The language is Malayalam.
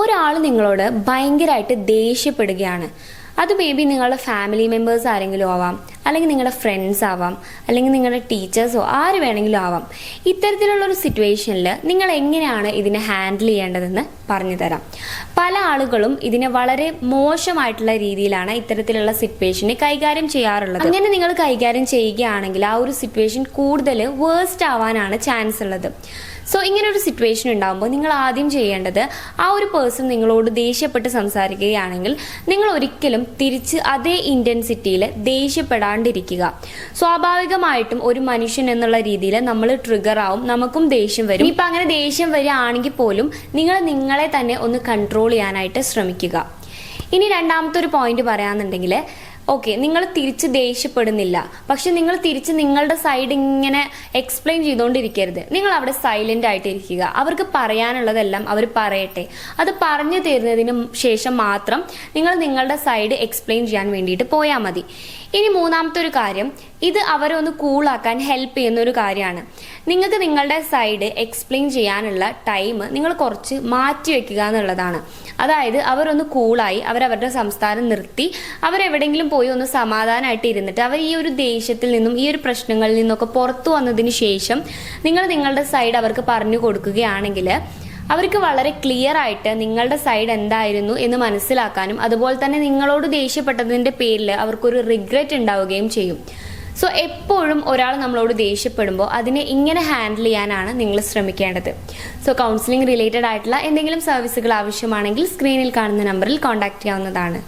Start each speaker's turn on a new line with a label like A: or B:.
A: ഒരാൾ നിങ്ങളോട് ഭയങ്കരമായിട്ട് ദേഷ്യപ്പെടുകയാണ്. അത് മേ ബി നിങ്ങളുടെ ഫാമിലി മെമ്പേഴ്സ് ആരെങ്കിലും ആവാം, അല്ലെങ്കിൽ നിങ്ങളുടെ ഫ്രണ്ട്സ് ആവാം, അല്ലെങ്കിൽ നിങ്ങളുടെ ടീച്ചേഴ്സോ ആര് വേണമെങ്കിലും ആവാം. ഇത്തരത്തിലുള്ള ഒരു സിറ്റുവേഷനിൽ നിങ്ങൾ എങ്ങനെയാണ് ഇതിനെ ഹാൻഡിൽ ചെയ്യേണ്ടതെന്ന് പറഞ്ഞു തരാം. പല ആളുകളും ഇതിനെ വളരെ മോശമായിട്ടുള്ള രീതിയിലാണ് ഇത്തരത്തിലുള്ള സിറ്റുവേഷനെ കൈകാര്യം ചെയ്യാറുള്ളത്. അങ്ങനെ നിങ്ങൾ കൈകാര്യം ചെയ്യുകയാണെങ്കിൽ ആ ഒരു സിറ്റുവേഷൻ കൂടുതൽ വേഴ്സ്റ്റ് ആവാനാണ് ചാൻസ് ഉള്ളത്. സോ ഇങ്ങനെ ഒരു സിറ്റുവേഷൻ ഉണ്ടാകുമ്പോൾ നിങ്ങൾ ആദ്യം ചെയ്യേണ്ടത്, ആ ഒരു പേഴ്സൺ നിങ്ങളോട് ദേഷ്യപ്പെട്ട് സംസാരിക്കുകയാണെങ്കിൽ നിങ്ങൾ ഒരിക്കലും തിരിച്ച് അതേ ഇന്റൻസിറ്റിയിൽ ദേഷ്യപ്പെടാണ്ടിരിക്കുക. സ്വാഭാവികമായിട്ടും ഒരു മനുഷ്യൻ എന്നുള്ള രീതിയിൽ നമ്മൾ ട്രിഗർ ആവും, നമുക്കും ദേഷ്യം വരും. ഇപ്പം അങ്ങനെ ദേഷ്യം വരികയാണെങ്കിൽ പോലും നിങ്ങൾ നിങ്ങളെ തന്നെ ഒന്ന് കൺട്രോൾ ചെയ്യാനായിട്ട് ശ്രമിക്കുക. ഇനി രണ്ടാമത്തെ ഒരു പോയിന്റ് പറയാന്നുണ്ടെങ്കിൽ, ഓക്കെ, നിങ്ങൾ തിരിച്ച് ദേഷ്യപ്പെടുന്നില്ല, പക്ഷെ നിങ്ങൾ തിരിച്ച് നിങ്ങളുടെ സൈഡ് ഇങ്ങനെ എക്സ്പ്ലെയിൻ ചെയ്തുകൊണ്ടിരിക്കരുത്. നിങ്ങൾ അവിടെ സൈലന്റ് ആയിട്ട് ഇരിക്കുക. അവർക്ക് പറയാനുള്ളതെല്ലാം അവർ പറയട്ടെ. അത് പറഞ്ഞു തരുന്നതിന് ശേഷം മാത്രം നിങ്ങൾ നിങ്ങളുടെ സൈഡ് എക്സ്പ്ലെയിൻ ചെയ്യാൻ വേണ്ടിയിട്ട് പോയാൽ മതി. ഇനി മൂന്നാമത്തെ ഒരു കാര്യം, ഇത് അവരെ ഒന്ന് കൂളാക്കാൻ ഹെൽപ്പ് ചെയ്യുന്ന ഒരു കാര്യമാണ്. നിങ്ങൾക്ക് നിങ്ങളുടെ സൈഡ് എക്സ്പ്ലെയിൻ ചെയ്യാനുള്ള ടൈം നിങ്ങൾ കുറച്ച് മാറ്റി വെക്കുക എന്നുള്ളതാണ്. അതായത് അവരൊന്ന് കൂളായി അവരവരുടെ സംസാരം നിർത്തി അവരെവിടെയെങ്കിലും പോയി ഒന്ന് സമാധാനമായിട്ട് ഇരുന്നിട്ട് അവർ ഈ ഒരു ദേഷ്യത്തിൽ നിന്നും ഈ ഒരു പ്രശ്നങ്ങളിൽ നിന്നൊക്കെ പുറത്തു വന്നതിന് ശേഷം നിങ്ങൾ നിങ്ങളുടെ സൈഡ് അവർക്ക് പറഞ്ഞു കൊടുക്കുകയാണെങ്കിൽ അവർക്ക് വളരെ ക്ലിയർ ആയിട്ട് നിങ്ങളുടെ സൈഡ് എന്തായിരുന്നു എന്ന് മനസ്സിലാക്കാനും അതുപോലെ തന്നെ നിങ്ങളോട് ദേഷ്യപ്പെട്ടതിൻ്റെ പേരിൽ അവർക്കൊരു റിഗ്രറ്റ് ഉണ്ടാവുകയും ചെയ്യും. സോ എപ്പോഴും ഒരാൾ നമ്മളോട് ദേഷ്യപ്പെടുമ്പോൾ അതിനെ ഇങ്ങനെ ഹാൻഡിൽ ചെയ്യാനാണ് നിങ്ങൾ ശ്രമിക്കേണ്ടത്. സോ കൗൺസിലിംഗ് റിലേറ്റഡ് ആയിട്ടുള്ള എന്തെങ്കിലും സർവീസുകൾ ആവശ്യമാണെങ്കിൽ സ്ക്രീനിൽ കാണുന്ന നമ്പറിൽ കോൺടാക്ട് ചെയ്യാവുന്നതാണ്.